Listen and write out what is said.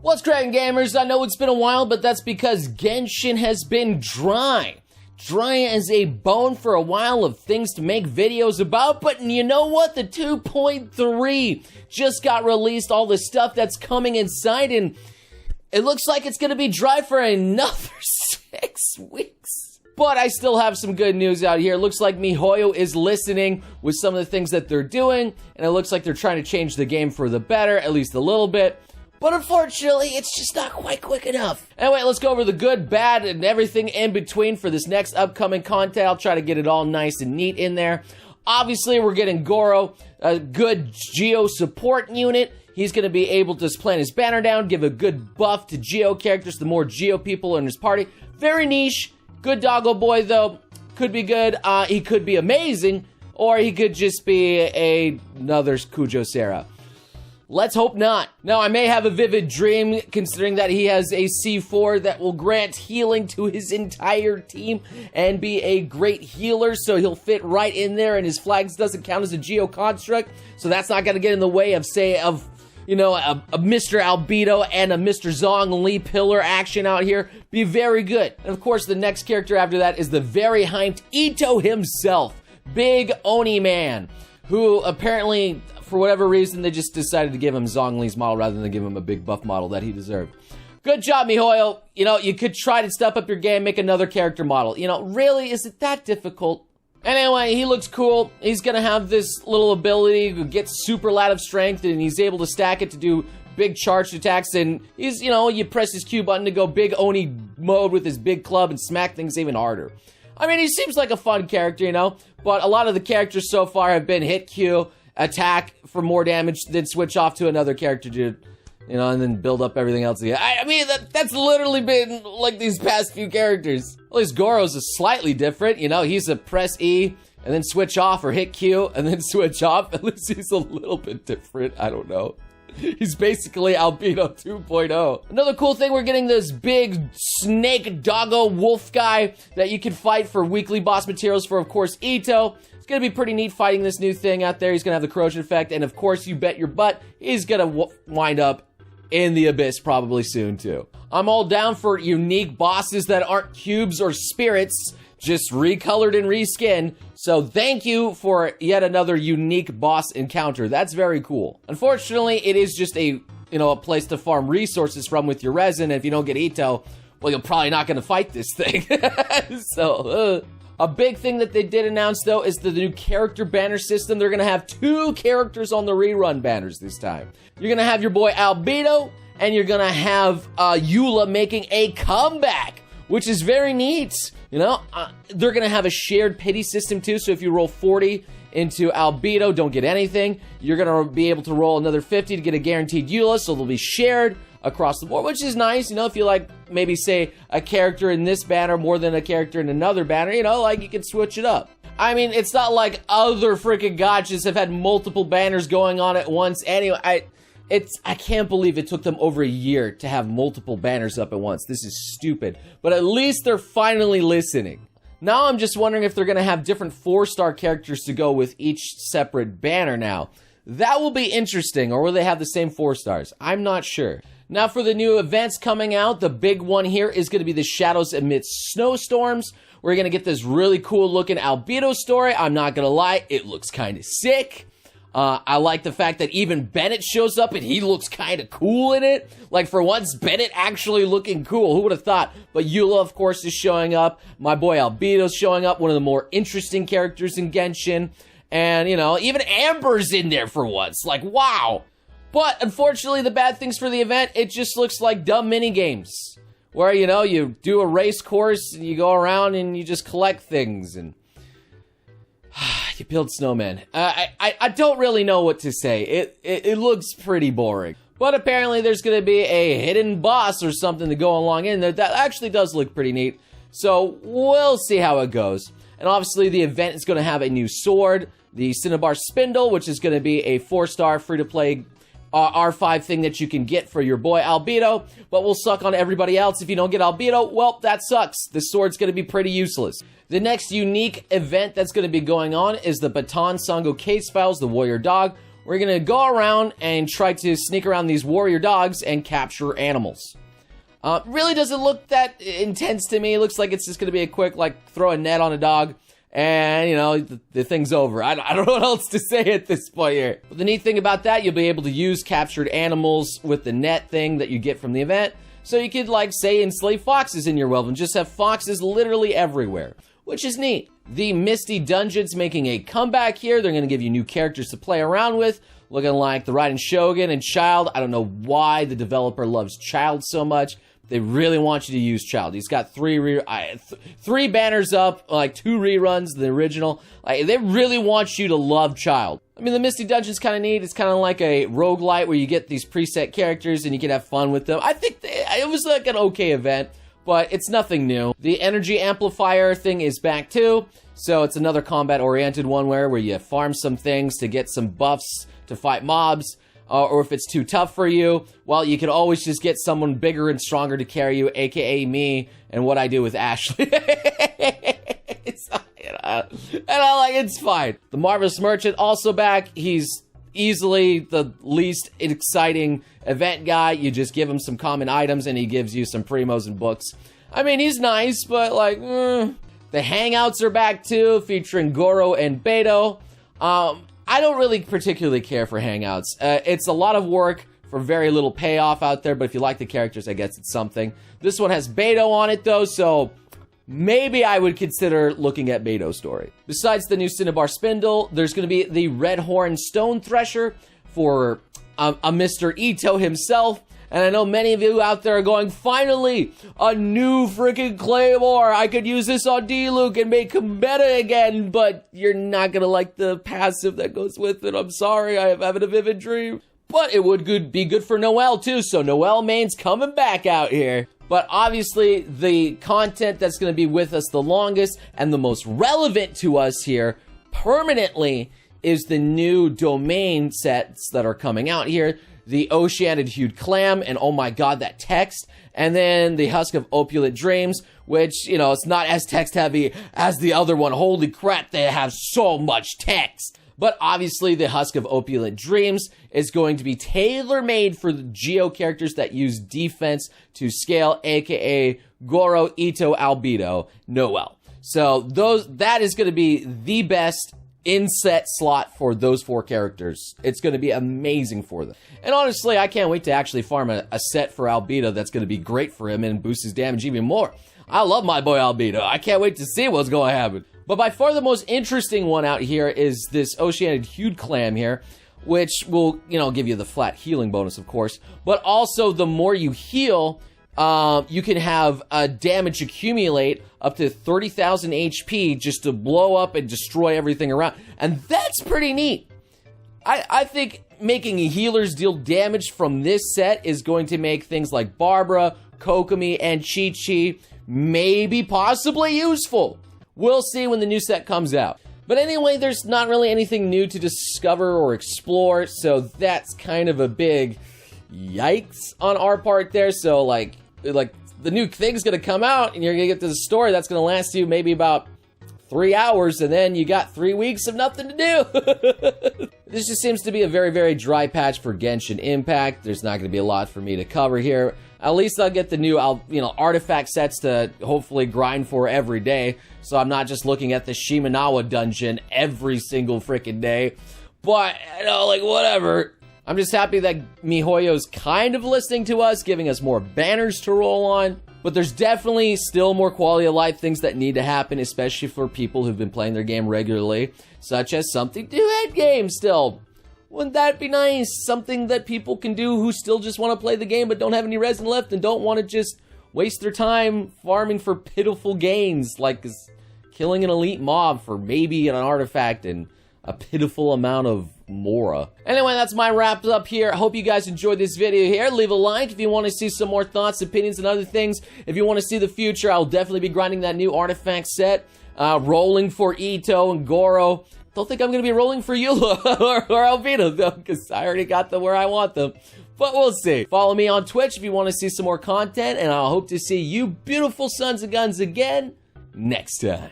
What's cracking, gamers? I know it's been a while, but that's because Genshin has been dry. Dry as a bone for a while of things to make videos about, but you know what? The 2.3 just got released, all the stuff that's coming inside, and it looks like it's gonna be dry for another 6 weeks. But I still have some good news out here. It looks like MiHoYo is listening with some of the things that they're doing, and it looks like they're trying to change the game for the better, at least a little bit. But unfortunately, it's just not quite quick enough. Anyway, let's go over the good, bad, and everything in between for this next upcoming content. I'll try to get it all nice and neat in there. Obviously, we're getting Goro, a good Geo support unit. He's going to be able to plant his banner down, give a good buff to Geo characters, the more Geo people in his party. Very niche. Good doggo boy, though. Could be good. He could be amazing, or he could just be another Kujo Sarah. Let's hope not. Now, I may have a vivid dream, considering that he has a C4 that will grant healing to his entire team and be a great healer, so he'll fit right in there, and his flags doesn't count as a Geo construct, so that's not going to get in the way of, you know, a Mr. Albedo and a Mr. Zhongli pillar action out here. Be very good. And of course, the next character after that is the very hyped Ito himself, Big Oni Man, who apparently, for whatever reason, they just decided to give him Zhongli's model rather than give him a big buff model that he deserved. Good job, MiHoYo. You know, you could try to step up your game, make another character model. You know, really, is it that difficult? Anyway, he looks cool. He's gonna have this little ability to get super loud of strength, and he's able to stack it to do big charged attacks, and he's, you know, you press his Q button to go Big Oni mode with his big club and smack things even harder. I mean, he seems like a fun character, you know, but a lot of the characters so far have been hit Q, attack for more damage, then switch off to another character to, you know, and then build up everything else again. I mean, that's literally been like these past few characters. At least Goro's is slightly different, you know, he's a press E, and then switch off, or hit Q, and then switch off. At least he's a little bit different, I don't know. He's basically Albedo 2.0. Another cool thing, we're getting this big snake doggo wolf guy that you can fight for weekly boss materials for, of course, Ito. It's gonna be pretty neat fighting this new thing out there. He's gonna have the corrosion effect, and of course, you bet your butt, he's gonna wind up in the abyss probably soon, too. I'm all down for unique bosses that aren't cubes or spirits, just recolored and reskinned. So thank you for yet another unique boss encounter. That's very cool. Unfortunately, it is just a place to farm resources from with your resin. And if you don't get Ito, well, you're probably not going to fight this thing. A big thing that they did announce, though, is the new character banner system. They're going to have 2 characters on the rerun banners this time. You're going to have your boy Albedo, and you're going to have Eula making a comeback, which is very neat. You know, they're going to have a shared pity system, too, so if you roll 40 into Albedo, don't get anything. You're going to be able to roll another 50 to get a guaranteed Eula, so they'll be shared across the board, which is nice. You know, if you like, maybe say a character in this banner more than a character in another banner, you know, like you can switch it up. I mean, it's not like other freaking gotchas have had multiple banners going on at once. Anyway, I can't believe it took them over a year to have multiple banners up at once. This is stupid. But at least they're finally listening. Now I'm just wondering if they're going to have different 4-star characters to go with each separate banner now. That will be interesting. Or will they have the same 4 stars? I'm not sure. Now for the new events coming out, the big one here is going to be the Shadows Amidst Snowstorms. We're going to get this really cool looking Albedo story. I'm not going to lie, it looks kind of sick. I like the fact that even Bennett shows up and he looks kind of cool in it. Like, for once, Bennett actually looking cool. Who would have thought? But Eula, of course, is showing up. My boy Albedo's showing up, one of the more interesting characters in Genshin. And, you know, even Amber's in there for once. Like, wow. But, unfortunately, the bad things for the event, it just looks like dumb minigames. Where, you know, you do a race course and you go around and you just collect things and you build snowmen. I don't really know what to say. It looks pretty boring. But apparently there's going to be a hidden boss or something to go along in there. That actually does look pretty neat. So we'll see how it goes. And obviously the event is going to have a new sword, the Cinnabar Spindle, which is going to be a 4-star free-to-play R5 thing that you can get for your boy Albedo, but will suck on everybody else if you don't get Albedo. Well, that sucks. This sword's going to be pretty useless. The next unique event that's going to be going on is the Baton Sango Case Files, the Warrior Dog, We're gonna go around and try to sneak around these warrior dogs and capture animals. Really doesn't look that intense to me. It looks like it's just gonna be a quick, like, throw a net on a dog, and, you know, the thing's over. I don't know what else to say at this point here. But the neat thing about that, you'll be able to use captured animals with the net thing that you get from the event. So you could, like, say, enslave foxes in your world and just have foxes literally everywhere, which is neat. The Misty Dungeons making a comeback here. They're going to give you new characters to play around with, looking like the Raiden Shogun and Child. I don't know why the developer loves Child so much. They really want you to use Child. He's got three banners up, like 2 reruns, the original. Like, they really want you to love Child. I mean, the Misty Dungeon's kind of neat. It's kind of like a roguelite where you get these preset characters and you can have fun with them. I think it was like an okay event, but it's nothing new. The energy amplifier thing is back too. So it's another combat-oriented one where you farm some things to get some buffs to fight mobs. Or if it's too tough for you, well, you can always just get someone bigger and stronger to carry you, aka me, and what I do with Ashley. It's fine. The Marvelous Merchant also back. He's easily the least exciting event guy. You just give him some common items and he gives you some primos and books. I mean, he's nice, but like, The Hangouts are back too, featuring Goro and Beto. I don't really particularly care for Hangouts. It's a lot of work for very little payoff out there, but if you like the characters, I guess it's something. This one has Beto on it, though, so maybe I would consider looking at Beto's story. Besides the new Cinnabar Spindle, there's going to be the Red Horn Stone Thresher for a Mr. Ito himself. And I know many of you out there are going, finally, a new freaking Claymore. I could use this on D-Luke and make him meta again, but you're not going to like the passive that goes with it. I'm sorry, I am having a vivid dream. But it would be good for Noelle, too, so Noelle main's coming back out here. But obviously, the content that's going to be with us the longest and the most relevant to us here permanently is the new domain sets that are coming out here. The Oceanic Hued Clam, and oh my god, that text. And then the Husk of Opulent Dreams, which, you know, it's not as text heavy as the other one. Holy crap, they have so much text. But obviously, the Husk of Opulent Dreams is going to be tailor-made for the Geo characters that use defense to scale, aka Goro, Ito, Albedo, Noelle. So that is going to be the best in-set slot for those 4 characters. It's going to be amazing for them. And honestly, I can't wait to actually farm a set for Albedo that's going to be great for him and boost his damage even more. I love my boy Albedo. I can't wait to see what's going to happen. But by far the most interesting one out here is this Oceanic Hued Clam here, which will, you know, give you the flat healing bonus, of course. But also, the more you heal, you can have damage accumulate up to 30,000 HP just to blow up and destroy everything around. And that's pretty neat. I think making healers deal damage from this set is going to make things like Barbara, Kokomi, and Chi-Chi maybe possibly useful. We'll see when the new set comes out. But anyway, there's not really anything new to discover or explore, so that's kind of a big yikes on our part there. So like the new thing's gonna come out and you're gonna get to the story that's gonna last you maybe about 3 hours, and then you got 3 weeks of nothing to do. This just seems to be a very, very dry patch for Genshin Impact. There's not gonna be a lot for me to cover here. At least I'll get the new, artifact sets to hopefully grind for every day, so I'm not just looking at the Shimenawa dungeon every single freaking day. But, whatever. I'm just happy that MiHoYo's kind of listening to us, giving us more banners to roll on. But there's definitely still more quality of life things that need to happen, especially for people who've been playing their game regularly, such as something to end game still. Wouldn't that be nice? Something that people can do who still just want to play the game but don't have any resin left and don't want to just waste their time farming for pitiful gains, like killing an elite mob for maybe an artifact and a pitiful amount of Mora. Anyway, that's my wrap up here. I hope you guys enjoyed this video here. Leave a like if you want to see some more thoughts, opinions, and other things. If you want to see the future, I'll definitely be grinding that new artifact set, rolling for Ito and Goro. Don't think I'm going to be rolling for Eula or Albedo, though, because I already got them where I want them. But we'll see. Follow me on Twitch if you want to see some more content, and I'll hope to see you beautiful sons of guns again next time.